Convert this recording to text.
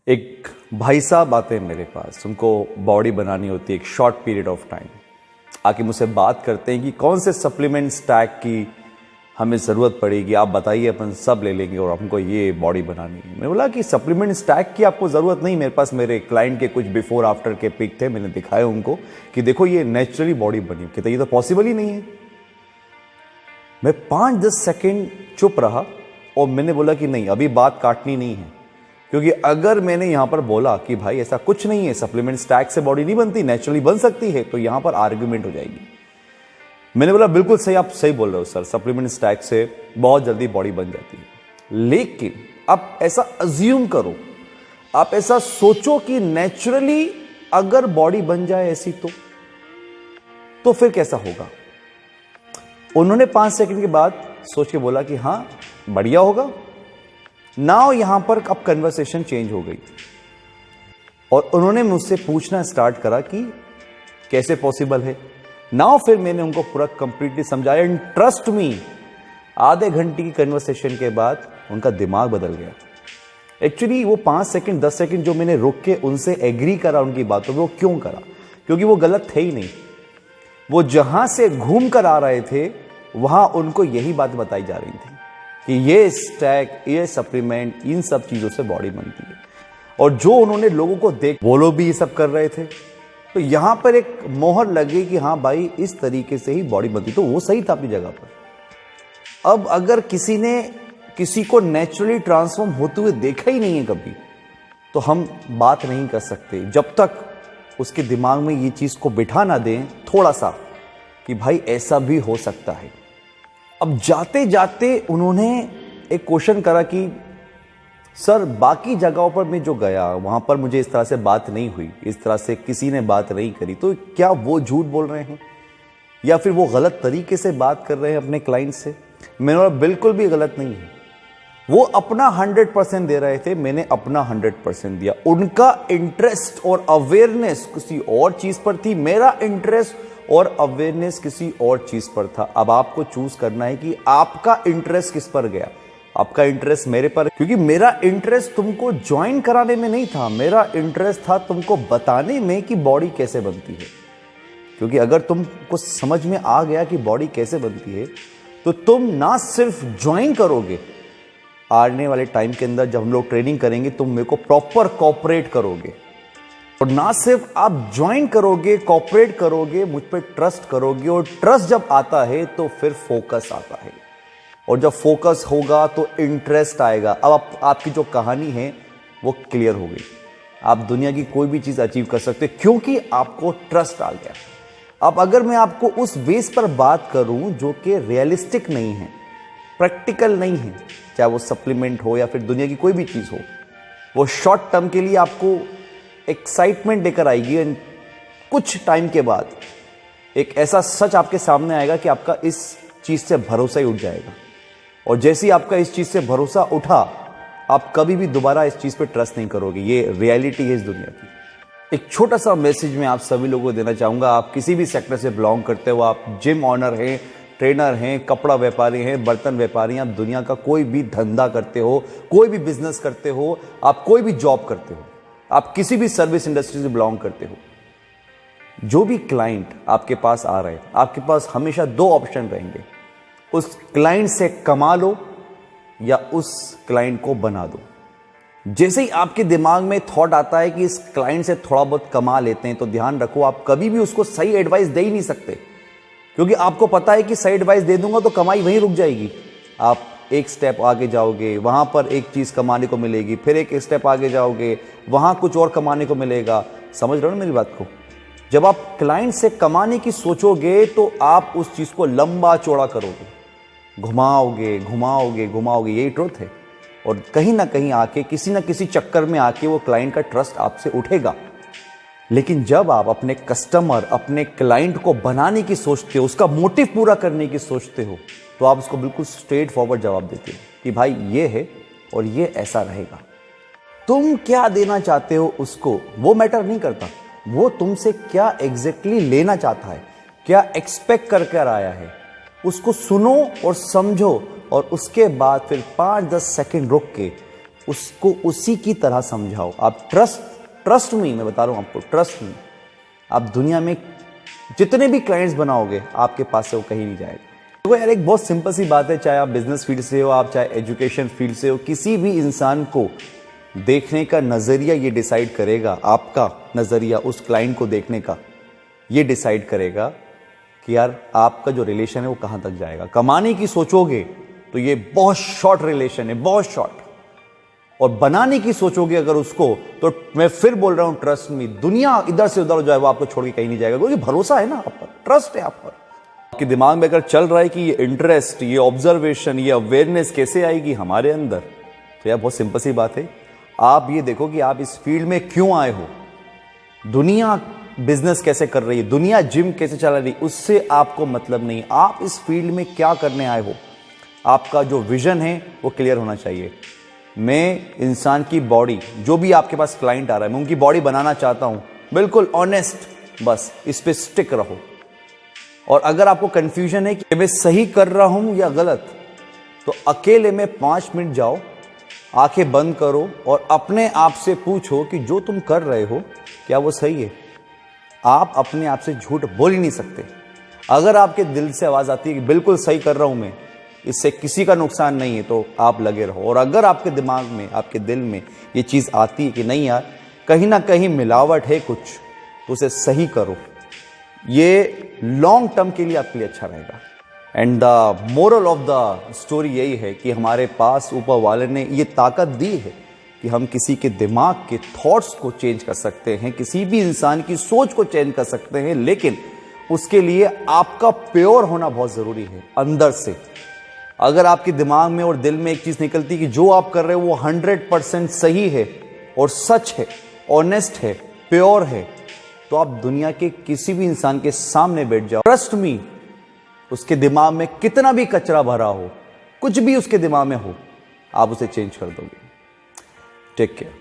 एक भाई साहब आते हैं मेरे पास, उनको बॉडी बनानी होती है एक शॉर्ट पीरियड ऑफ टाइम। आके मुझसे बात करते हैं कि कौन से सप्लीमेंट स्टैक की हमें ज़रूरत पड़ेगी, आप बताइए, अपन सब ले लेंगे और हमको ये बॉडी बनानी है। मैं बोला कि सप्लीमेंट स्टैक की आपको ज़रूरत नहीं, मेरे पास मेरे क्लाइंट के कुछ बिफोर आफ्टर के पिक थे, मैंने दिखाए उनको कि देखो ये नेचुरली बॉडी बनी। कहते ये तो पॉसिबल ही नहीं है। मैं 5-10 सेकेंड चुप रहा और मैंने बोला कि नहीं, अभी बात काटनी नहीं है, क्योंकि अगर मैंने यहां पर बोला कि भाई ऐसा कुछ नहीं है, सप्लीमेंट स्टैक से बॉडी नहीं बनती, नेचुरली बन सकती है, तो यहां पर आर्ग्यूमेंट हो जाएगी। मैंने बोला बिल्कुल सही, आप सही बोल रहे हो सर, सप्लीमेंट स्टैक से बहुत जल्दी बॉडी बन जाती है। लेकिन आप ऐसा अज्यूम करो, आप ऐसा सोचो कि नेचुरली अगर बॉडी बन जाए ऐसी तो फिर कैसा होगा। उन्होंने 5 सेकंड के बाद सोच के बोला कि हाँ बढ़िया होगा। नाउ यहां पर अब कन्वर्सेशन चेंज हो गई और उन्होंने मुझसे पूछना स्टार्ट करा कि कैसे पॉसिबल है। नाउ फिर मैंने उनको पूरा कंप्लीटली समझाया एंड ट्रस्ट मी, आधे घंटे की कन्वर्सेशन के बाद उनका दिमाग बदल गया। एक्चुअली वो 5 सेकंड 10 सेकंड जो मैंने रुक के उनसे एग्री करा उनकी बातों पे, वो क्यों करा? क्योंकि वो गलत थे ही नहीं। वो जहां से घूम कर आ रहे थे वहां उनको यही बात बताई जा रही थी कि ये स्टैक, ये सप्लीमेंट, इन सब चीजों से बॉडी बनती है। और जो उन्होंने लोगों को देख, वो लोग भी ये सब कर रहे थे, तो यहां पर एक मोहर लगी कि हाँ भाई इस तरीके से ही बॉडी बनती। तो वो सही था अपनी जगह पर। अब अगर किसी ने किसी को नेचुरली ट्रांसफॉर्म होते हुए देखा ही नहीं है कभी, तो हम बात नहीं कर सकते जब तक उसके दिमाग में ये चीज को बिठा ना दें थोड़ा सा कि भाई ऐसा भी हो सकता है। अब जाते जाते उन्होंने एक क्वेश्चन करा कि सर बाकी जगहों पर मैं जो गया वहां पर मुझे इस तरह से बात नहीं हुई, इस तरह से किसी ने बात नहीं करी, तो क्या वो झूठ बोल रहे हैं या फिर वो गलत तरीके से बात कर रहे हैं अपने क्लाइंट से? मैंने बोला बिल्कुल भी गलत नहीं है। वो अपना 100% दे रहे थे, मैंने अपना 100% दिया। उनका इंटरेस्ट और अवेयरनेस किसी और चीज पर थी, मेरा इंटरेस्ट और अवेयरनेस किसी और चीज पर था। अब आपको चूज करना है कि आपका इंटरेस्ट किस पर गया। आपका इंटरेस्ट मेरे पर, क्योंकि मेरा इंटरेस्ट तुमको ज्वाइन कराने में नहीं था, मेरा इंटरेस्ट था तुमको बताने में कि बॉडी कैसे बनती है। क्योंकि अगर तुमको समझ में आ गया कि बॉडी कैसे बनती है, तो तुम ना सिर्फ ज्वाइन करोगे, आने वाले टाइम के अंदर जब हम लोग ट्रेनिंग करेंगे तुम मेरे को प्रॉपर कोऑपरेट करोगे। और ना सिर्फ आप ज्वाइन करोगे, कोऑपरेट करोगे, मुझ पर ट्रस्ट करोगे, और ट्रस्ट जब आता है तो फिर फोकस आता है, और जब फोकस होगा तो इंटरेस्ट आएगा। अब आपकी जो कहानी है वो क्लियर हो गई। आप दुनिया की कोई भी चीज अचीव कर सकते क्योंकि आपको ट्रस्ट आ गया। अब अगर मैं आपको उस बेस पर बात करूं जो कि रियलिस्टिक नहीं है, प्रैक्टिकल नहीं है, चाहे वो सप्लीमेंट हो या फिर दुनिया की कोई भी चीज हो, वो शॉर्ट टर्म के लिए आपको एक्साइटमेंट लेकर आएगी, एंड कुछ टाइम के बाद एक ऐसा सच आपके सामने आएगा कि आपका इस चीज से भरोसा ही उठ जाएगा। और जैसे ही आपका इस चीज से भरोसा उठा, आप कभी भी दोबारा इस चीज पे ट्रस्ट नहीं करोगे। ये रियलिटी है इस दुनिया की। एक छोटा सा मैसेज मैं आप सभी लोगों को देना चाहूंगा। आप किसी भी सेक्टर से बिलोंग करते हो, आप जिम ऑनर हैं, ट्रेनर हैं, कपड़ा व्यापारी हैं, बर्तन व्यापारी हैं, आप दुनिया का कोई भी धंधा करते हो, कोई भी बिजनेस करते हो, आप कोई भी जॉब करते हो, आप किसी भी सर्विस इंडस्ट्री से बिलोंग करते हो, जो भी क्लाइंट आपके पास आ रहे हैं, आपके पास हमेशा 2 ऑप्शन रहेंगे। उस क्लाइंट से कमा लो या उस क्लाइंट को बना दो। जैसे ही आपके दिमाग में थॉट आता है कि इस क्लाइंट से थोड़ा बहुत कमा लेते हैं, तो ध्यान रखो आप कभी भी उसको सही एडवाइस दे ही नहीं सकते, क्योंकि आपको पता है कि सही एडवाइस दे दूंगा तो कमाई वहीं रुक जाएगी। आप एक स्टेप आगे जाओगे, वहां पर एक चीज कमाने को मिलेगी, फिर एक स्टेप आगे जाओगे, वहां कुछ और कमाने को मिलेगा। समझ रहे हो ना मेरी बात को? जब आप क्लाइंट से कमाने की सोचोगे तो आप उस चीज को लंबा चौड़ा करोगे, घुमाओगे घुमाओगे घुमाओगे, यही ट्रुथ है। और कहीं ना कहीं आके, किसी ना किसी चक्कर में आके वो क्लाइंट का ट्रस्ट आपसे उठेगा। लेकिन जब आप अपने कस्टमर, अपने क्लाइंट को बनाने की सोचते हो, उसका मोटिव पूरा करने की सोचते हो, तो आप उसको बिल्कुल स्ट्रेट फॉरवर्ड जवाब देते हो कि भाई ये है और ये ऐसा रहेगा। तुम क्या देना चाहते हो उसको, वो मैटर नहीं करता। वो तुमसे क्या एग्जैक्टली लेना चाहता है, क्या एक्सपेक्ट कर आया है, उसको सुनो और समझो, और उसके बाद फिर 5-10 सेकंड रुक के उसको उसी की तरह समझाओ। आप ट्रस्ट मी, मैं बता रहा हूं आपको, ट्रस्ट मी, आप दुनिया में जितने भी क्लाइंट्स बनाओगे आपके पास से वो कहीं नहीं जाएगा। देखो यार, एक बहुत सिंपल सी बात है, चाहे आप बिजनेस फील्ड से हो, आप चाहे एजुकेशन फील्ड से हो, किसी भी इंसान को देखने का नजरिया ये डिसाइड करेगा, आपका नजरिया उस क्लाइंट को देखने का ये डिसाइड करेगा कि यार आपका जो रिलेशन है वो कहां तक जाएगा। कमाने की सोचोगे तो ये बहुत शॉर्ट रिलेशन है, बहुत शॉर्ट, और बनाने की सोचोगे अगर उसको, तो मैं फिर बोल रहा हूं, ट्रस्ट मी, दुनिया इधर से उधर हो जाए वो आपको छोड़ के कहीं नहीं जाएगा, क्योंकि भरोसा है ना आप पर, ट्रस्ट है आप पर। आपके दिमाग में अगर चल रहा है कि ये इंटरेस्ट, ये ऑब्जर्वेशन, ये अवेयरनेस कैसे आएगी हमारे अंदर, तो यार बहुत सिंपल सी बात है, आप ये देखो कि आप इस फील्ड में क्यों आए हो। दुनिया बिजनेस कैसे कर रही है, दुनिया जिम कैसे चला रही, उससे आपको मतलब नहीं। आप इस फील्ड में क्या करने आए हो, आपका जो विजन है वो क्लियर होना चाहिए। मैं इंसान की बॉडी, जो भी आपके पास क्लाइंट आ रहा है, मैं उनकी बॉडी बनाना चाहता हूं, बिल्कुल ऑनेस्ट, बस इस पे स्टिक रहो। और अगर आपको कंफ्यूजन है कि मैं सही कर रहा हूं या गलत, तो अकेले में 5 मिनट जाओ, आंखें बंद करो और अपने आप से पूछो कि जो तुम कर रहे हो क्या वो सही है। आप अपने आप से झूठ बोल ही नहीं सकते। अगर आपके दिल से आवाज आती है कि बिल्कुल सही कर रहा हूं मैं, इससे किसी का नुकसान नहीं है, तो आप लगे रहो। और अगर आपके दिमाग में, आपके दिल में ये चीज आती है कि नहीं यार, कहीं ना कहीं मिलावट है कुछ, तो उसे सही करो। ये लॉन्ग टर्म के लिए आपके लिए अच्छा रहेगा। And the moral of the story यही है कि हमारे पास ऊपर वाले ने ये ताकत दी है कि हम किसी के दिमाग के थॉट्स को चेंज कर सकते हैं, किसी भी इंसान की सोच को चेंज कर सकते हैं, लेकिन उसके लिए आपका प्योर होना बहुत जरूरी है अंदर से। अगर आपके दिमाग में और दिल में एक चीज निकलती है कि जो आप कर रहे हो वो 100% सही है और सच है, ऑनेस्ट है, प्योर है, तो आप दुनिया के किसी भी इंसान के सामने बैठ जाओ, ट्रस्ट मी, उसके दिमाग में कितना भी कचरा भरा हो, कुछ भी उसके दिमाग में हो, आप उसे चेंज कर दोगे। Take care.